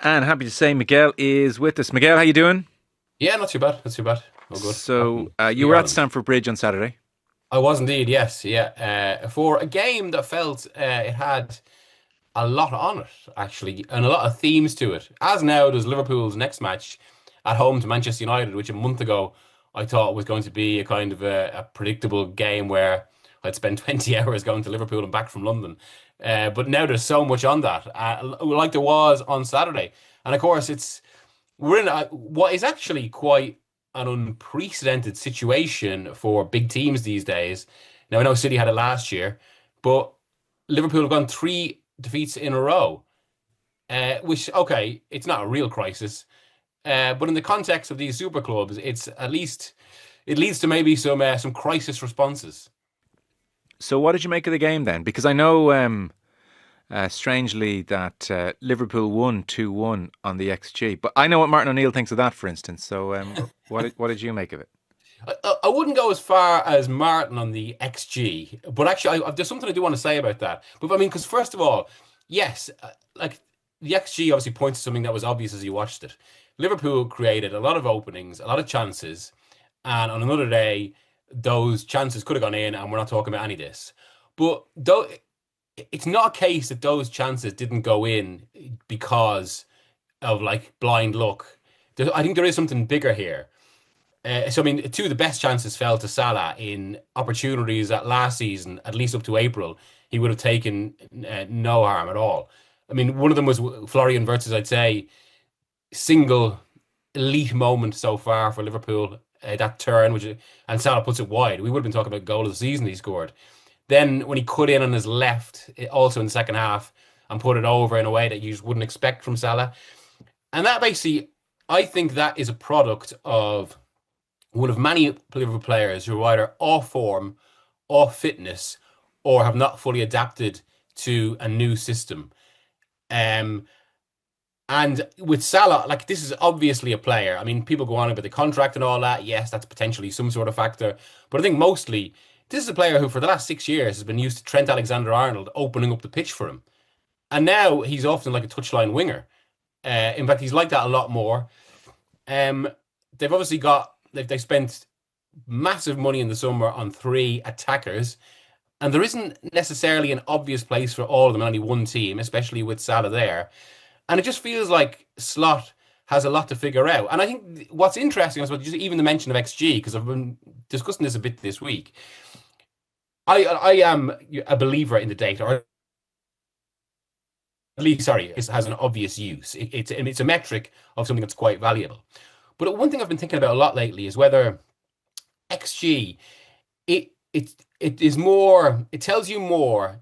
And happy to say Miguel is with us. Miguel, how you doing? Yeah, not too bad. Not too bad. All good. So you The were at Ireland. Stamford Bridge on Saturday. I was indeed, yes, yeah. For a game that felt it had a lot on it, actually, and a lot of themes to it. As now does Liverpool's next match at home to Manchester United, which a month ago I thought was going to be a kind of a predictable game where I'd spend 20 hours going to Liverpool and back from London. But now there's so much on that, like there was on Saturday. And of course, we're in what is actually quite an unprecedented situation for big teams these days. Now, I know City had it last year, but Liverpool have gone three defeats in a row, which, okay, it's not a real crisis. But in the context of these super clubs, it's at least it leads to maybe some crisis responses. So what did you make of the game then? Because I know, strangely, that Liverpool won 2-1 on the XG. But I know what Martin O'Neill thinks of that, for instance. So what did you make of it? I wouldn't go as far as Martin on the XG, but actually, there's something I do want to say about that. But I mean, because first of all, yes, like the XG obviously points to something that was obvious as you watched it. Liverpool created a lot of openings, a lot of chances, and on another day, those chances could have gone in, and we're not talking about any of this. But though it's not a case that those chances didn't go in because of like blind luck. I think there is something bigger here. So I mean, two of the best chances fell to Salah in opportunities that last season, at least up to April, he would have taken no harm at all. I mean, one of them was Florian Wirtz's, I'd say, single elite moment so far for Liverpool. That turn, and Salah puts it wide. We would have been talking about goal of the season he scored. Then when he cut in on his left, also in the second half, and put it over in a way that you just wouldn't expect from Salah. And that basically, I think that is a product of one of many Liverpool players who are either off form, off fitness, or have not fully adapted to a new system. Um, and with Salah, like this is obviously a player. I mean, people go on about the contract and all that. Yes, that's potentially some sort of factor. But I think mostly this is a player who, for the last 6 years, has been used to Trent Alexander-Arnold opening up the pitch for him. And now he's often like a touchline winger. In fact, he's like that a lot more. Um, they've obviously got they spent massive money in the summer on three attackers, and there isn't necessarily an obvious place for all of them on only one team, especially with Salah there. And it just feels like Slot has a lot to figure out. And I think what's interesting, I suppose, just even the mention of XG, because I've been discussing this a bit this week. I am a believer in the data, or at least, sorry, it has an obvious use. It's a metric of something that's quite valuable. But one thing I've been thinking about a lot lately is whether XG it is more it tells you more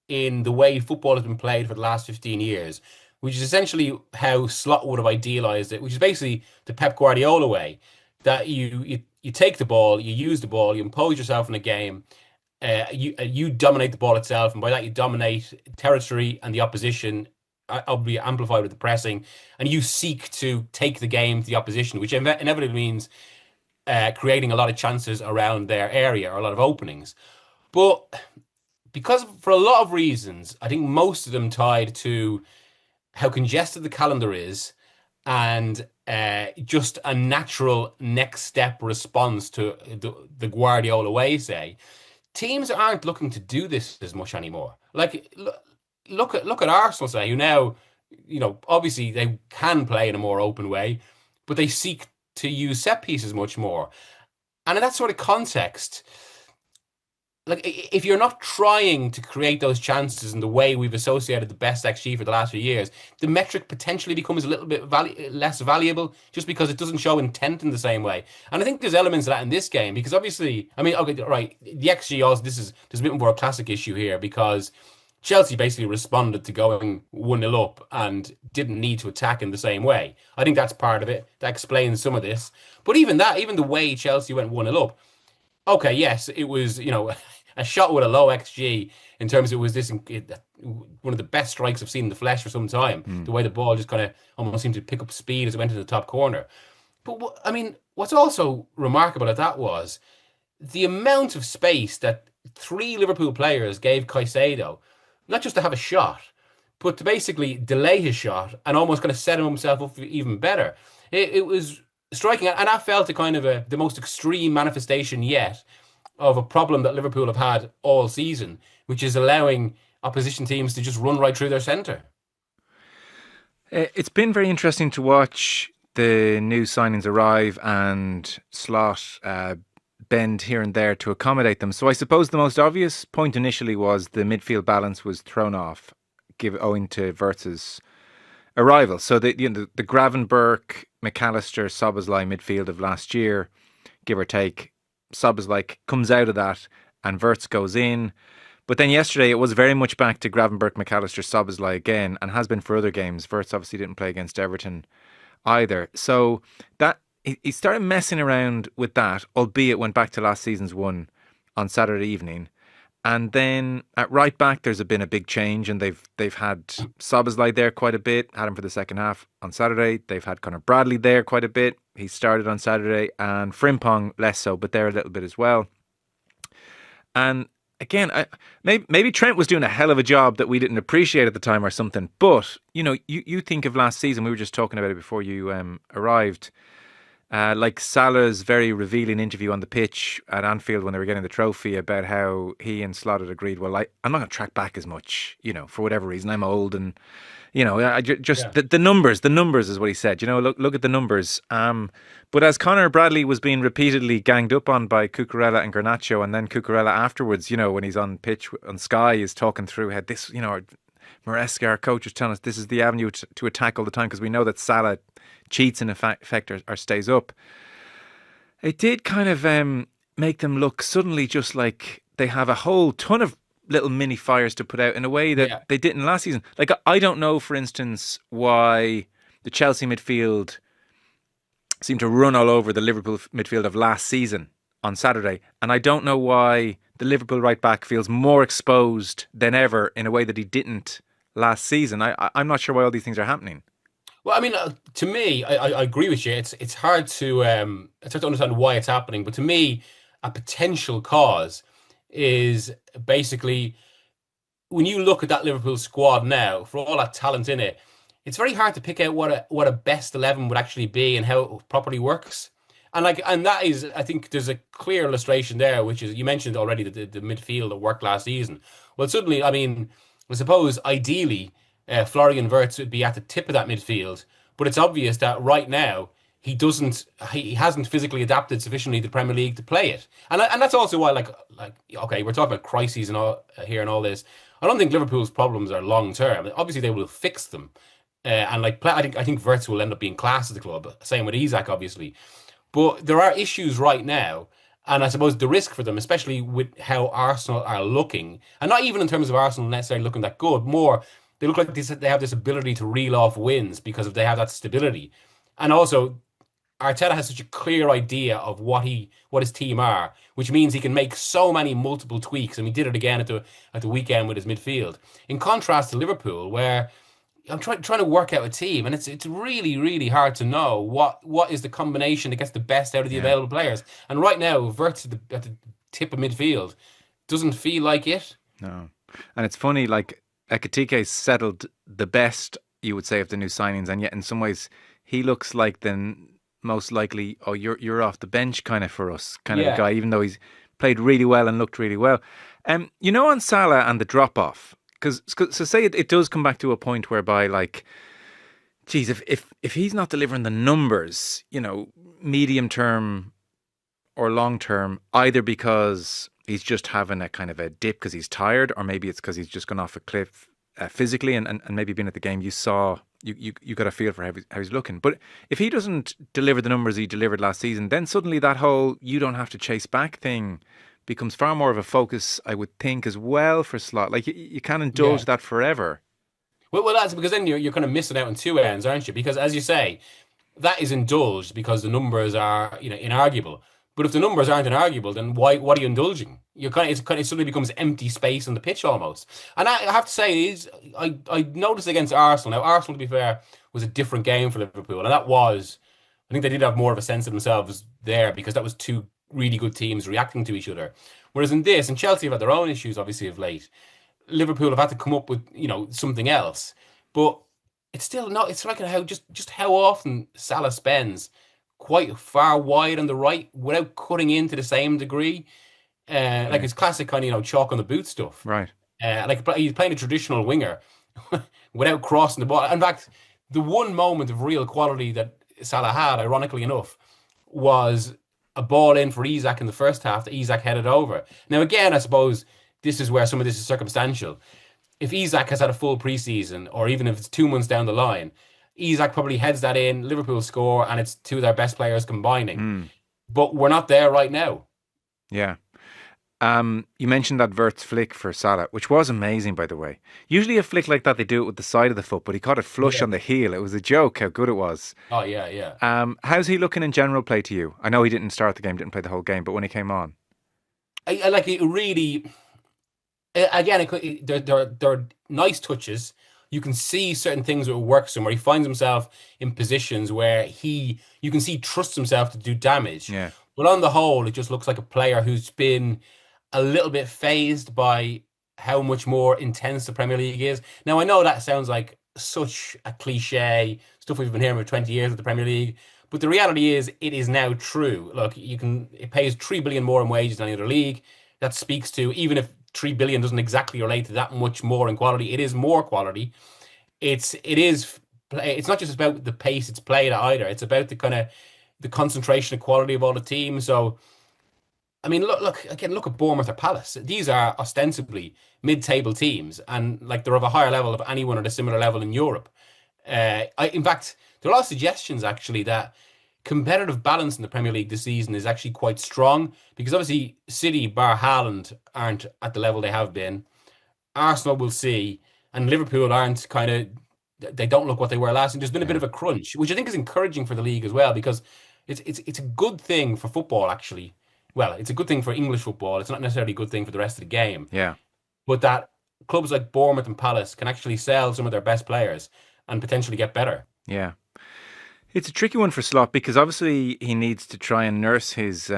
in the way football has been played for the last 15 years, which is essentially how Slot would have idealized it, which is basically the Pep Guardiola way that you take the ball, you use the ball, you impose yourself in a game, you dominate the ball itself, and by that you dominate territory and the opposition, obviously amplified with the pressing, and you seek to take the game to the opposition, which inevitably means creating a lot of chances around their area or a lot of openings. But because for a lot of reasons, I think most of them tied to how congested the calendar is and just a natural next step response to the Guardiola way, say, teams aren't looking to do this as much anymore. Like, look at Arsenal, say, who now, obviously they can play in a more open way, but they seek to use set pieces much more. And in that sort of context, like if you're not trying to create those chances in the way we've associated the best XG for the last few years, the metric potentially becomes a little bit less valuable just because it doesn't show intent in the same way. And I think there's elements of that in this game because obviously, I mean, okay, right, the XG also there's a bit more a classic issue here because Chelsea basically responded to going 1-0 up and didn't need to attack in the same way. I think that's part of it. That explains some of this. But even that, even the way Chelsea went 1-0 up, okay, yes, it was, a shot with a low XG in terms of it was one of the best strikes I've seen in the flesh for some time. Hmm. The way the ball just kind of almost seemed to pick up speed as it went to the top corner. But I mean, what's also remarkable at that was the amount of space that three Liverpool players gave Caicedo, not just to have a shot, but to basically delay his shot and almost kind of set himself up for even better. It was striking, and that felt a kind of the most extreme manifestation yet of a problem that Liverpool have had all season, which is allowing opposition teams to just run right through their centre. It's been very interesting to watch the new signings arrive and Slot bend here and there to accommodate them. So I suppose the most obvious point initially was the midfield balance was thrown off, owing to Wirtz's arrival. So the Gravenberch, McAllister, Szoboszlai midfield of last year, give or take, Szoboszlai comes out of that and Wirtz goes in. But then yesterday it was very much back to Gravenberch, McAllister, Szoboszlai again, and has been for other games. Wirtz obviously didn't play against Everton either. So that he started messing around with that, albeit went back to last season's one on Saturday evening. And then at right back, there's been a big change, and they've had Szoboszlai there quite a bit. Had him for the second half on Saturday. They've had Conor Bradley there quite a bit. He started on Saturday, and Frimpong less so, but there a little bit as well. And again, maybe Trent was doing a hell of a job that we didn't appreciate at the time or something. But you think of last season. We were just talking about it before you arrived. Like Salah's very revealing interview on the pitch at Anfield when they were getting the trophy about how he and Slot had agreed, well, I'm not going to track back as much, for whatever reason. I'm old and, the numbers is what he said. Look at the numbers. But as Conor Bradley was being repeatedly ganged up on by Cucurella and Garnacho, and then Cucurella afterwards, when he's on pitch on Sky, is talking through how this, Maresca, our coach, was telling us this is the avenue to attack all the time because we know that Salah cheats in effect or stays up. It did kind of make them look suddenly just like they have a whole ton of little mini fires to put out in a way that they didn't last season. Like, I don't know, for instance, why the Chelsea midfield seemed to run all over the Liverpool midfield of last season on Saturday. And I don't know why the Liverpool right back feels more exposed than ever in a way that he didn't last season. I'm not sure why all these things are happening. Well, I mean, to me, I agree with you. It's hard to understand why it's happening, but to me, a potential cause is basically when you look at that Liverpool squad now, for all that talent in it, it's very hard to pick out what a best 11 would actually be and how it properly works. And that is, I think there's a clear illustration there, which is, you mentioned already the midfield that worked last season. Well, suddenly, I mean, I suppose ideally, Florian Wirtz would be at the tip of that midfield, but it's obvious that right now he hasn't physically adapted sufficiently to the Premier League to play it, and that's also why, like okay, we're talking about crises and all here and all this. I don't think Liverpool's problems are long term. Obviously, they will fix them, and I think Wirtz will end up being class at the club. Same with Isak, obviously, but there are issues right now. And I suppose the risk for them, especially with how Arsenal are looking, and not even in terms of Arsenal necessarily looking that good, more they look like they have this ability to reel off wins because they have that stability. And also, Arteta has such a clear idea of what his team are, which means he can make so many multiple tweaks. And he did it again at the weekend with his midfield. In contrast to Liverpool, where I'm trying to work out a team, and it's really, really hard to know what is the combination that gets the best out of the available players. And right now, Wirtz at the tip of midfield doesn't feel like it. No, and it's funny, like Ekitike settled the best, you would say, of the new signings, and yet in some ways he looks like the most likely, you're off the bench kind of for us kind of guy, even though he's played really well and looked really well. On Salah and the drop off. So say it does come back to a point whereby, like, geez, if he's not delivering the numbers, medium term or long term, either because he's just having a kind of a dip because he's tired, or maybe it's because he's just gone off a cliff physically, and maybe being at the game, you got a feel for how he's looking. But if he doesn't deliver the numbers he delivered last season, then suddenly that whole you don't have to chase back thing becomes far more of a focus, I would think, as well for Slot. Like, you can't indulge that forever. Well, that's because then you're kind of missing out on two ends, aren't you? Because as you say, that is indulged because the numbers are inarguable. But if the numbers aren't inarguable, then what are you indulging? It suddenly becomes empty space on the pitch almost. And I have to say, I noticed against Arsenal. Now, Arsenal, to be fair, was a different game for Liverpool, and I think they did have more of a sense of themselves there because that was two really good teams reacting to each other. Whereas in this, and Chelsea have had their own issues, obviously, of late. Liverpool have had to come up with, something else. But it's still not. It's like how just how often Salah spends quite far wide on the right without cutting into the same degree. Like Yeah. it's classic kind of chalk on the boot stuff. Right. Like he's playing a traditional winger without crossing the ball. In fact, the one moment of real quality that Salah had, ironically enough, was a ball in for Isak in the first half that Isak headed over. Now, again, I suppose this is where some of this is circumstantial. If Isak has had a full preseason, or even if it's 2 months down the line, Isak probably heads that in, Liverpool score, and it's two of their best players combining. Mm. But we're not there right now. Yeah. You mentioned that Vert's flick for Salah, which was amazing, by the way. Usually a flick like that, they do it with the side of the foot, but he caught it flush Yeah. on the heel. It was a joke how good it was. Oh, yeah, yeah. How's he looking in general play to you? I know he didn't start the game, didn't play the whole game, but when he came on. I like it really. Again, there are nice touches. You can see certain things that work somewhere. He finds himself in positions where you can see, trusts himself to do damage. Yeah. But on the whole, it just looks like a player who's been a little bit phased by how much more intense the Premier League is. Now, I know that sounds like such a cliche, stuff we've been hearing for 20 years of the Premier League, but the reality is it is now true. Look, it pays 3 billion more in wages than any other league. That speaks to, even if 3 billion doesn't exactly relate to that much more in quality, it is more quality. It's not just about the pace it's played at either. It's about the kind of the concentration and quality of all the teams. So I mean, look at Bournemouth or Palace. These are ostensibly mid-table teams, and like they're of a higher level of anyone at a similar level in Europe. In fact, there are a lot of suggestions actually that competitive balance in the Premier League this season is actually quite strong because obviously City, bar Haaland, aren't at the level they have been. Arsenal will see, and Liverpool aren't kind of. They don't look what they were last. And there's been a bit Yeah. of a crunch, which I think is encouraging for the league as well because it's a good thing for football actually. Well, it's a good thing for English football. It's not necessarily a good thing for the rest of the game. Yeah. But that clubs like Bournemouth and Palace can actually sell some of their best players and potentially get better. Yeah. It's a tricky one for Slot because obviously he needs to try and nurse his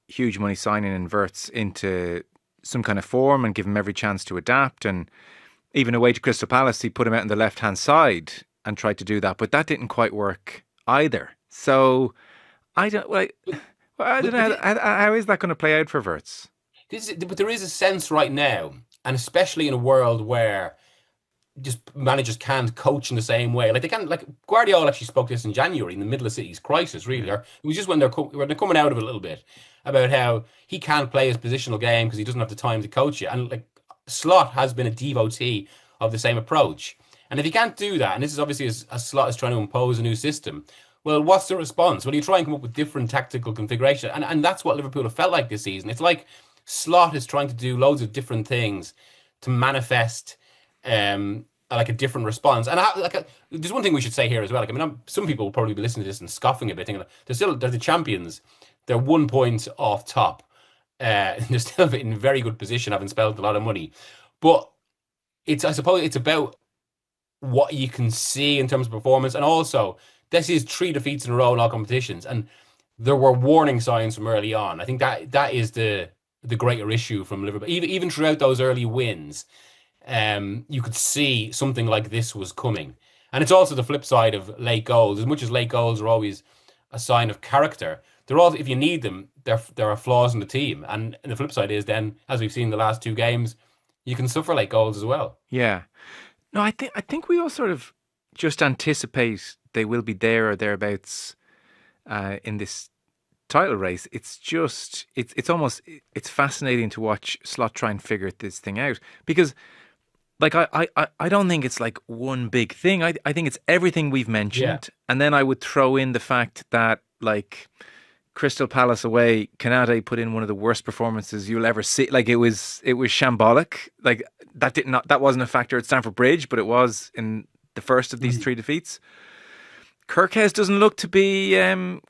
huge money signing in Verts into some kind of form and give him every chance to adapt. And even away to Crystal Palace, he put him out on the left-hand side and tried to do that, but that didn't quite work either. So I don't like. I don't know how is that going to play out for Verts. But there is a sense right now, and especially in a world where just managers can't coach in the same way. Like they can, like Guardiola actually spoke this in January in the middle of City's crisis, really. Or it was just when when they're coming out of it a little bit about how he can't play his positional game because he doesn't have the time to coach it. And like Slot has been a devotee of the same approach. And if he can't do that, and this is obviously as Slot is trying to impose a new system, well, what's the response? Well, you try and come up with different tactical configuration, and that's what Liverpool have felt like this season. It's like Slot is trying to do loads of different things to manifest like a different response. And there's one thing we should say here as well. Like, I mean, some people will probably be listening to this and scoffing a bit, thinking they're the champions. They're 1 point off top. They're still in very good position, having spent a lot of money. But I suppose it's about what you can see in terms of performance, and also this is 3 defeats in a row in all competitions, and there were warning signs from early on. I think that is the greater issue from Liverpool. Even throughout those early wins, you could see something like this was coming. And it's also the flip side of late goals. As much as late goals are always a sign of character, they're all, if you need them, there are flaws in the team. And the flip side is then, as we've seen in the last 2 games, you can suffer late goals as well. Yeah. No, I think we all sort of just anticipate they will be there or thereabouts in this title race. It's almost fascinating to watch Slot try and figure this thing out because like I don't think it's like one big thing. I think it's everything we've mentioned. And then I would throw in the fact that like Crystal Palace away, Canate put in one of the worst performances you'll ever see. Like it was shambolic. Like that wasn't a factor at Stamford Bridge, but it was in the first of these 3 defeats. Kirkes doesn't look to be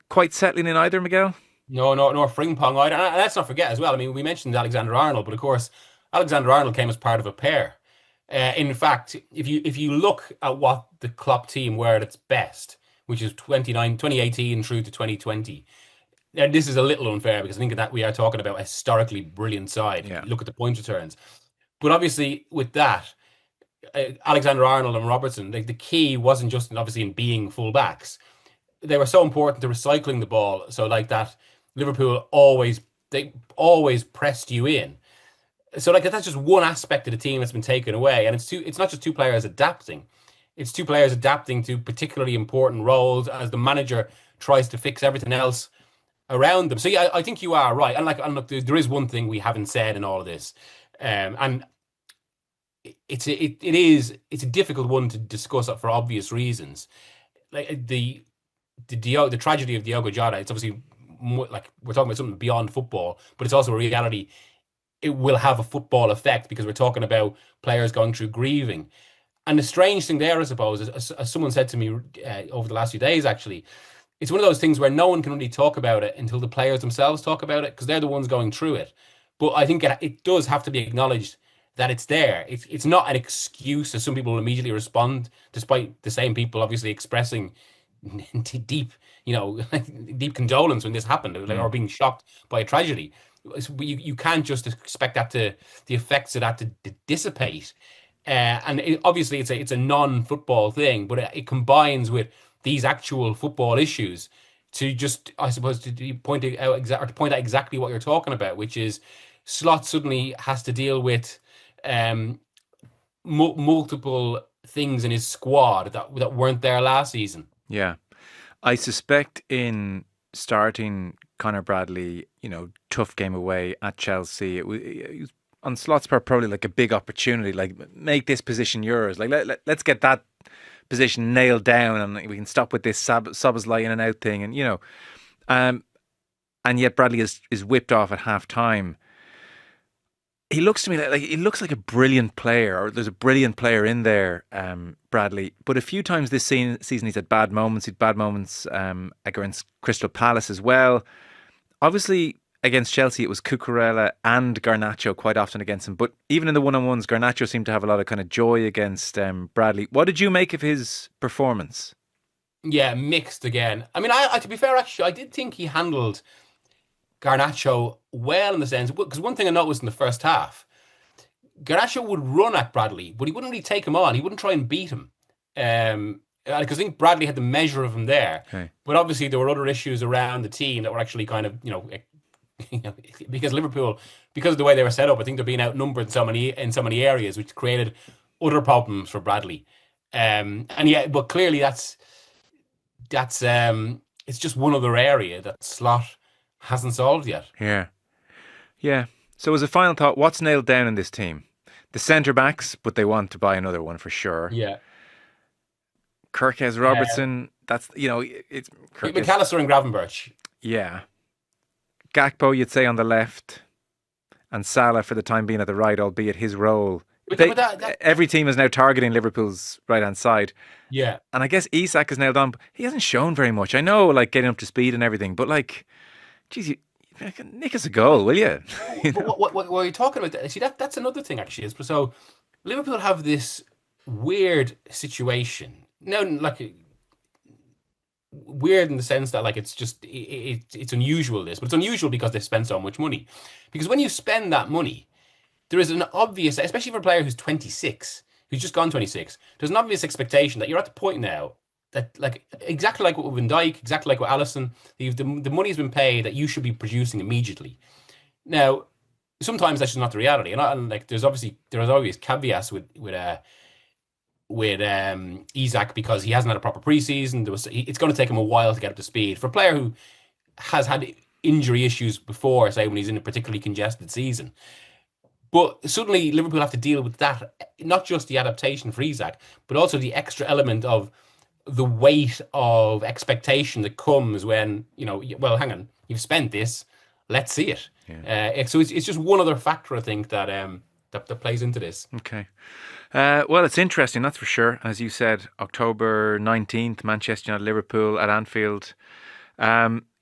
quite settling in either, Miguel. No, nor Frimpong either. And let's not forget as well. I mean, we mentioned Alexander-Arnold, but of course, Alexander-Arnold came as part of a pair. In fact, if you look at what the Klopp team were at its best, which is 2018 through to 2020, now this is a little unfair because I think that we are talking about a historically brilliant side. Yeah. Look at the point returns. But obviously, with that, Alexander-Arnold and Robertson, the key wasn't just obviously in being fullbacks. They were so important to recycling the ball. So like that, Liverpool always pressed you in. So like that's just one aspect of the team that's been taken away, and it's not just two players adapting. It's two players adapting to particularly important roles as the manager tries to fix everything else around them. So yeah, I think you are right. And look, there is one thing we haven't said in all of this, and it's a difficult one to discuss for obvious reasons. Like the tragedy of Diogo Jota, it's obviously more, like we're talking about something beyond football, but it's also a reality. It will have a football effect because we're talking about players going through grieving. And the strange thing there, I suppose, is, as someone said to me over the last few days, actually, it's one of those things where no one can really talk about it until the players themselves talk about it because they're the ones going through it. But I think it does have to be acknowledged that it's there. It's not an excuse, as some people will immediately respond, despite the same people obviously expressing deep, deep condolence when this happened, or being shocked by a tragedy. You can't just expect the effects of that to dissipate. Obviously, it's a non-football thing, but it combines with these actual football issues to just, I suppose, to point out exactly what you're talking about, which is Slot suddenly has to deal with multiple things in his squad that weren't there last season. Yeah. I suspect in starting Conor Bradley, tough game away at Chelsea, it was on Slot's part probably like a big opportunity, like make this position yours. Like let's get that position nailed down and we can stop with this Szoboszlai in and out thing. And, and yet Bradley is whipped off at half time. He looks to me like he looks like a brilliant player, or there's a brilliant player in there, Bradley. But a few times this season he's had bad moments. He'd bad moments against Crystal Palace as well. Obviously, against Chelsea, it was Cucurella and Garnacho quite often against him. But even in the one-on-ones, Garnacho seemed to have a lot of kind of joy against Bradley. What did you make of his performance? Yeah, mixed again. I mean, I to be fair, actually, I did think he handled Garnacho well in the sense, because one thing I noticed in the first half, Garnacho would run at Bradley, but he wouldn't really take him on. He wouldn't try and beat him. Because I think Bradley had the measure of him there. Okay. But obviously there were other issues around the team that were actually kind of, because Liverpool, because of the way they were set up, I think they're being outnumbered in so many areas, which created other problems for Bradley. But clearly that's it's just one other area that Slot hasn't solved yet. Yeah. So as a final thought, what's nailed down in this team? The centre backs, but they want to buy another one for sure. Yeah. Kirkes, Robertson, that's it's Kirkes. McAllister and Gravenberch. Yeah. Gakpo, you'd say on the left, and Salah for the time being at the right, albeit his role. Every team is now targeting Liverpool's right-hand side. Yeah. And I guess Isak is nailed on. He hasn't shown very much. I know, like, getting up to speed and everything, but, like, geez, nick us a goal, will you? What are you talking about? See, that's another thing, actually. So, Liverpool have this weird situation. No, like, weird in the sense that, like, it's just, it's unusual, but it's unusual because they've spent so much money. Because when you spend that money, there is an obvious, especially for a player who's 26, who's just gone 26, there's an obvious expectation that you're at the point now that, like, exactly like with Van Dijk, exactly like with Alisson, the money's been paid that you should be producing immediately. Now, sometimes that's just not the reality, and like there's always caveats with Isak because he hasn't had a proper preseason. It's going to take him a while to get up to speed for a player who has had injury issues before, say when he's in a particularly congested season. But suddenly Liverpool have to deal with that, not just the adaptation for Isak, but also the extra element of the weight of expectation that comes when, well, hang on, you've spent this, let's see it. Yeah. So it's just one other factor, I think, that plays into this. Okay. Well, it's interesting, that's for sure. As you said, October 19th, Manchester United, Liverpool at Anfield.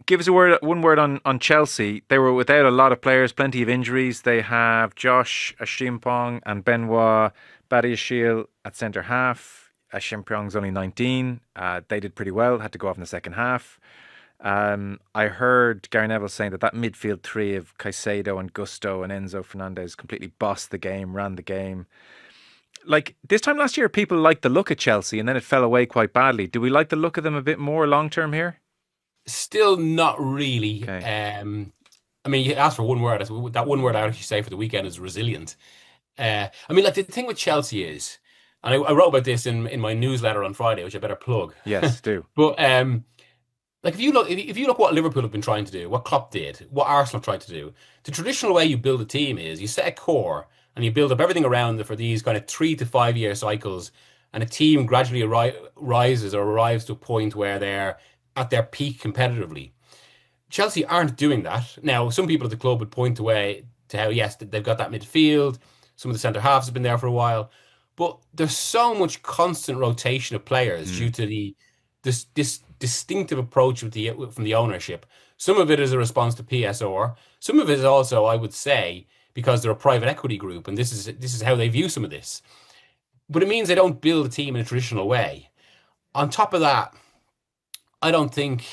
Give us one word on Chelsea. They were without a lot of players, plenty of injuries. They have Josh Ashimpong and Benoit Badiashile at centre half. Ashimpong's only 19. They did pretty well, had to go off in the second half. I heard Gary Neville saying that midfield three of Caicedo and Gusto and Enzo Fernandez completely bossed the game, ran the game. Like this time last year, people liked the look at Chelsea, and then it fell away quite badly. Do we like the look of them a bit more long term here? Still not really. Okay. I mean, you asked for one word. That one word I actually say for the weekend is resilient. I mean, like the thing with Chelsea is, and I wrote about this in my newsletter on Friday, which I better plug. Yes, do. But like if you look what Liverpool have been trying to do, what Klopp did, what Arsenal tried to do, the traditional way you build a team is you set a core and you build up everything around it for these kind of 3 to 5 year cycles, and a team gradually rises or arrives to a point where they're at their peak competitively. Chelsea aren't doing that. Now, some people at the club would point away to how, yes, they've got that midfield. Some of the centre halves have been there for a while. But there's so much constant rotation of players due to this distinctive approach from the ownership. Some of it is a response to PSR. Some of it is also, I would say, because they're a private equity group, and this is how they view some of this. But it means they don't build a team in a traditional way. On top of that, I think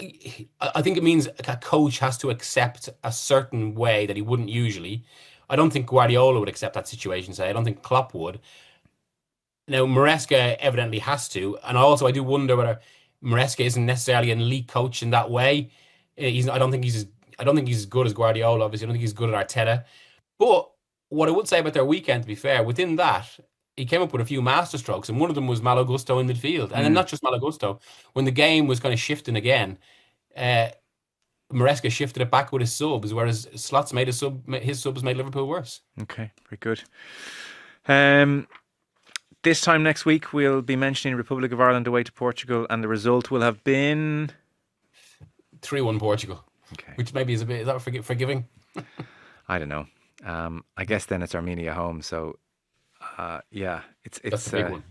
it means a coach has to accept a certain way that he wouldn't usually. I don't think Guardiola would accept that situation, say. I don't think Klopp would. Now, Maresca evidently has to, and I do wonder whether Maresca isn't necessarily an elite coach in that way. I don't think he's as good as Guardiola. Obviously, I don't think he's good at Arteta. But what I would say about their weekend, to be fair, within that, he came up with a few masterstrokes, and one of them was Malo Gusto in midfield. And then not just Malo Gusto, when the game was kind of shifting again, Maresca shifted it back with his subs, whereas Slot's made his subs made Liverpool worse. Okay, very good. This time next week, we'll be mentioning Republic of Ireland away to Portugal, and the result will have been 3-1 Portugal. Okay, which maybe is that forgiving? I don't know. I guess then it's Armenia home, so yeah, That's the big one.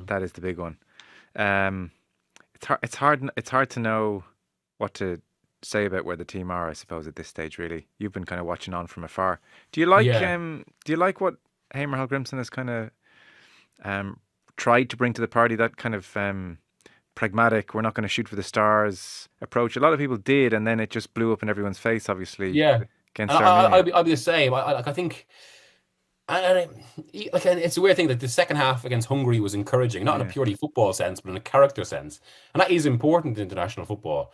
That is the big one. It's hard to know what to say about where the team are, I suppose, at this stage. Really, you've been kind of watching on from afar. Do you like what Hamer Hallgrimsson has kind of tried to bring to the party? That kind of pragmatic, we're not going to shoot for the stars approach. A lot of people did, and then it just blew up in everyone's face. Obviously, against Armenia. I'd be the same. I think. It's a weird thing that the second half against Hungary was encouraging, not in a purely football sense, but in a character sense. And that is important in international football,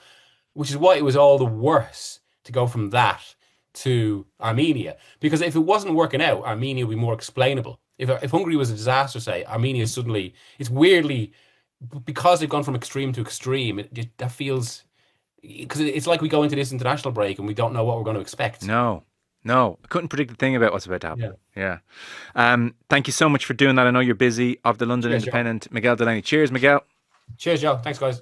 which is why it was all the worse to go from that to Armenia. Because if it wasn't working out, Armenia would be more explainable. If Hungary was a disaster, say, Armenia suddenly, it's weirdly, because they've gone from extreme to extreme, that feels, because it's like we go into this international break and we don't know what we're going to expect. No, I couldn't predict a thing about what's about to happen. Yeah. Thank you so much for doing that. I know you're busy. Of the London Independent, Miguel Delaney. Cheers, Miguel. Cheers, Joe. Thanks, guys.